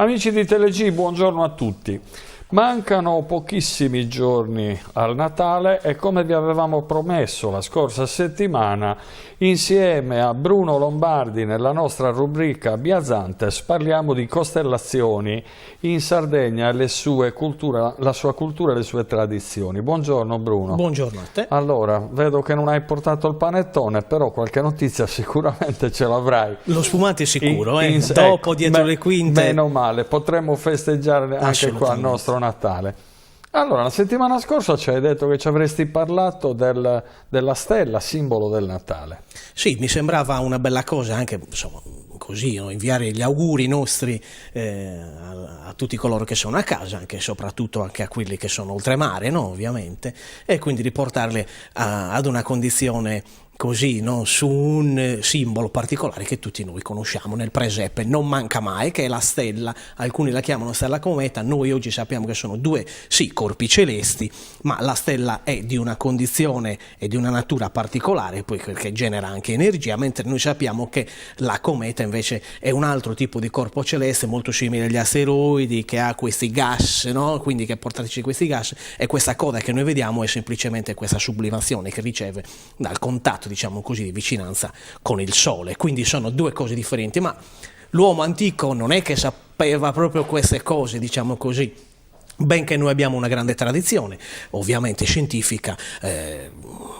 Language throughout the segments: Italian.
Amici di TeleG, buongiorno a tutti. Mancano pochissimi giorni al Natale e come vi avevamo promesso la scorsa settimana, insieme a Bruno Lombardi nella nostra rubrica Biazantes parliamo di costellazioni in Sardegna e la sua cultura e le sue tradizioni. Buongiorno Bruno. Buongiorno a te. Allora, vedo che non hai portato il panettone, però qualche notizia sicuramente ce l'avrai. Lo spumante è sicuro, dopo, dietro le quinte. Meno male, potremmo festeggiare anche qua il nostro Natale. Allora, la settimana scorsa ci hai detto che ci avresti parlato della stella, simbolo del Natale. Sì, mi sembrava una bella cosa anche, insomma, così, no? Inviare gli auguri nostri a tutti coloro che sono a casa, anche e soprattutto anche a quelli che sono oltremare, no? Ovviamente, e quindi riportarli ad una condizione così, no? Su un simbolo particolare che tutti noi conosciamo nel presepe, non manca mai, che è la stella. Alcuni la chiamano stella cometa, noi oggi sappiamo che sono due, sì, corpi celesti, ma la stella è di una condizione e di una natura particolare, poi che genera anche energia, mentre noi sappiamo che la cometa invece è un altro tipo di corpo celeste molto simile agli asteroidi, che ha questi gas, no? Quindi che portatrice questi gas, e questa coda che noi vediamo è semplicemente questa sublimazione che riceve dal contatto, diciamo così, di vicinanza con il Sole. Quindi sono due cose differenti, ma l'uomo antico non è che sapeva proprio queste cose, diciamo così, benché noi abbiamo una grande tradizione, ovviamente scientifica,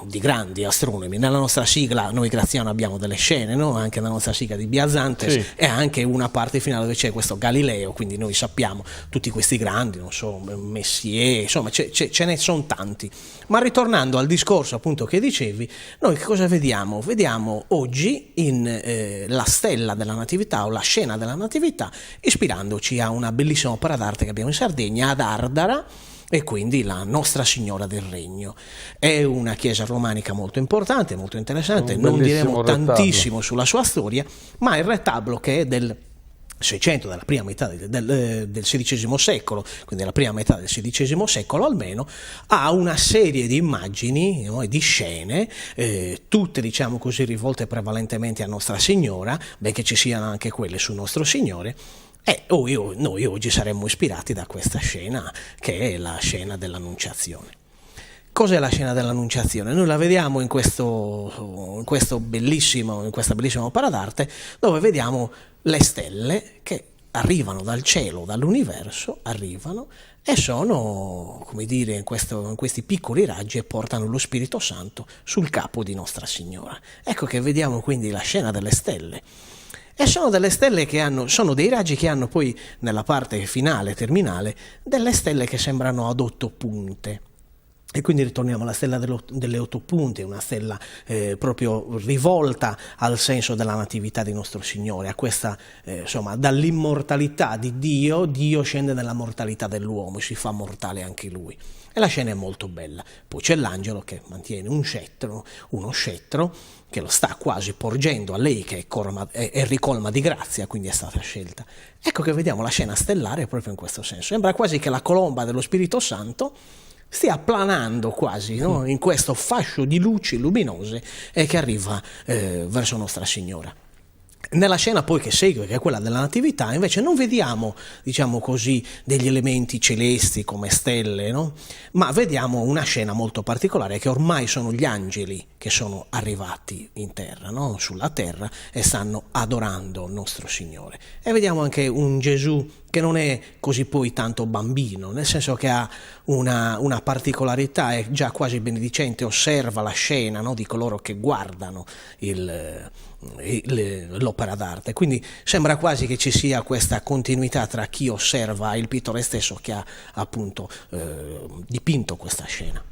di grandi astronomi. Nella nostra sigla, noi graziano, abbiamo delle scene, no? Anche nella nostra sigla di Biazantes, sì. E anche una parte finale dove c'è questo Galileo, quindi noi sappiamo tutti questi grandi, non so, Messier, insomma ce ne sono tanti. Ma ritornando al discorso appunto che dicevi, noi che cosa vediamo? Vediamo oggi la stella della Natività o la scena della Natività, ispirandoci a una bellissima opera d'arte che abbiamo in Sardegna, ad Ardara, e quindi la Nostra Signora del Regno. È una chiesa romanica molto importante, molto interessante, non diremo tantissimo sulla sua storia, ma il retablo, che è del 600, della prima metà del XVI secolo, quindi della prima metà del XVI secolo almeno, ha una serie di immagini, no, e di scene, tutte, diciamo così, rivolte prevalentemente a Nostra Signora, benché ci siano anche quelle su Nostro Signore. E noi oggi saremmo ispirati da questa scena, che è la scena dell'Annunciazione. Cos'è la scena dell'Annunciazione? Noi la vediamo in questa bellissima opera d'arte, dove vediamo le stelle che arrivano dal cielo, dall'universo, arrivano e sono, come dire, in questi piccoli raggi, e portano lo Spirito Santo sul capo di Nostra Signora. Ecco che vediamo quindi la scena delle stelle. E sono delle stelle sono dei raggi che hanno poi, nella parte finale, terminale, delle stelle che sembrano ad 8 punte. E quindi ritorniamo alla stella delle 8 punte, una stella proprio rivolta al senso della natività di Nostro Signore, a questa, insomma, dall'immortalità di Dio scende nella mortalità dell'uomo, si fa mortale anche lui. E la scena è molto bella. Poi c'è l'angelo che mantiene uno scettro, che lo sta quasi porgendo a lei, che è ricolma di grazia, quindi è stata scelta. Ecco che vediamo la scena stellare proprio in questo senso. Sembra quasi che la colomba dello Spirito Santo stia planando quasi, no? In questo fascio di luci luminose e che arriva verso Nostra Signora. Nella scena poi che segue, che è quella della Natività, invece non vediamo, diciamo così, degli elementi celesti come stelle, no? Ma vediamo una scena molto particolare, che ormai sono gli angeli che sono arrivati in terra, no? Sulla terra, e stanno adorando Nostro Signore. E vediamo anche un Gesù che non è così poi tanto bambino, nel senso che ha una particolarità, è già quasi benedicente, osserva la scena, no? Di coloro che guardano l'opera d'arte, quindi sembra quasi che ci sia questa continuità tra chi osserva e il pittore stesso che ha appunto dipinto questa scena.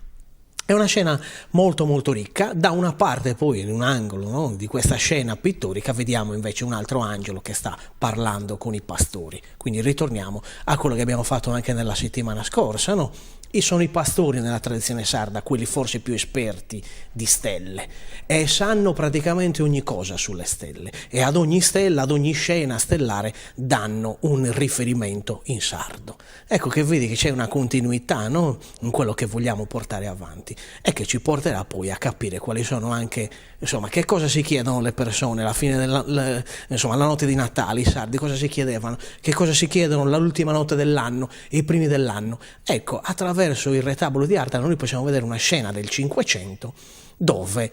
È una scena molto molto ricca. Da una parte poi, in un angolo, no, di questa scena pittorica, vediamo invece un altro angelo che sta parlando con i pastori. Quindi ritorniamo a quello che abbiamo fatto anche nella settimana scorsa, no? E sono i pastori nella tradizione sarda, quelli forse più esperti di stelle, e sanno praticamente ogni cosa sulle stelle, e ad ogni stella, ad ogni scena stellare danno un riferimento in sardo. Ecco che vedi che c'è una continuità, no? In quello che vogliamo portare avanti, e che ci porterà poi a capire quali sono anche, insomma, che cosa si chiedono le persone alla fine della, insomma, la notte di Natale, i sardi cosa si chiedevano, che cosa si chiedono l'ultima notte dell'anno, i primi dell'anno. Ecco, attraverso il retabolo di Ardano noi possiamo vedere una scena del Cinquecento dove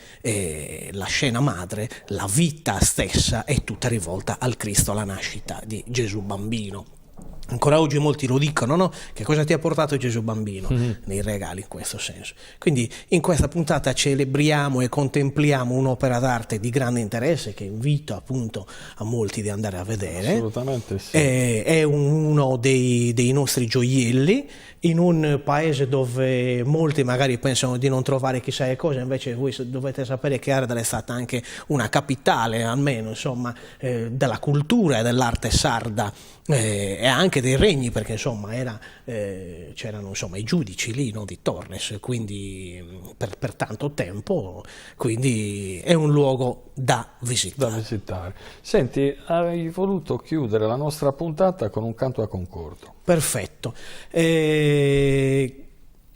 la scena madre, la vita stessa, è tutta rivolta al Cristo, alla nascita di Gesù bambino. Ancora oggi molti lo dicono, no? Che cosa ti ha portato Gesù bambino nei regali, in questo senso. Quindi in questa puntata celebriamo e contempliamo un'opera d'arte di grande interesse che invito appunto a molti di andare a vedere. Assolutamente sì. È uno dei nostri gioielli in un paese dove molti magari pensano di non trovare chissà che cosa, invece voi dovete sapere che Ardara è stata anche una capitale, almeno insomma, della cultura e dell'arte sarda, e anche dei regni, perché insomma c'erano insomma i giudici lì, no, di Torres, quindi per tanto tempo, quindi è un luogo da visitare. Senti, hai voluto chiudere la nostra puntata con un canto a concordo. Perfetto.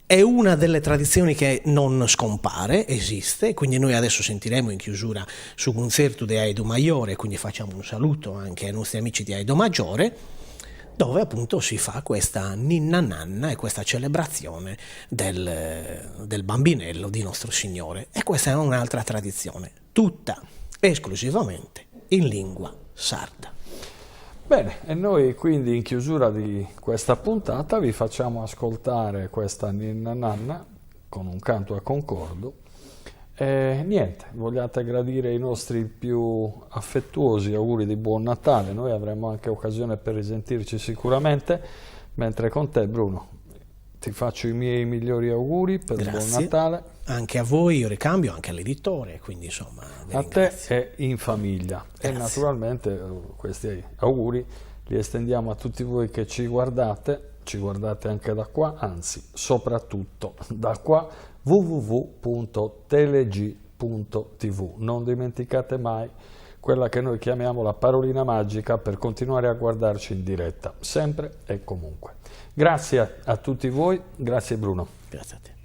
È una delle tradizioni che non scompare, esiste, quindi noi adesso sentiremo in chiusura su Concerto di Aido Maggiore, quindi facciamo un saluto anche ai nostri amici di Aido Maggiore, dove appunto si fa questa ninna nanna e questa celebrazione del bambinello di Nostro Signore. E questa è un'altra tradizione, tutta esclusivamente in lingua sarda. Bene, e noi quindi in chiusura di questa puntata vi facciamo ascoltare questa ninna nanna con un canto a concordo. E niente, vogliate gradire i nostri più affettuosi auguri di buon Natale. Noi avremo anche occasione per risentirci sicuramente, mentre con te, Bruno, ti faccio i miei migliori auguri per il buon Natale. Anche a voi, io ricambio, anche all'editore, quindi insomma a te e in famiglia. Grazie. E naturalmente questi auguri li estendiamo a tutti voi che ci guardate anche da qua, anzi soprattutto da qua, www.teleg.tv. Non dimenticate mai quella che noi chiamiamo la parolina magica per continuare a guardarci in diretta, sempre e comunque. Grazie a tutti voi, grazie Bruno. Grazie a te.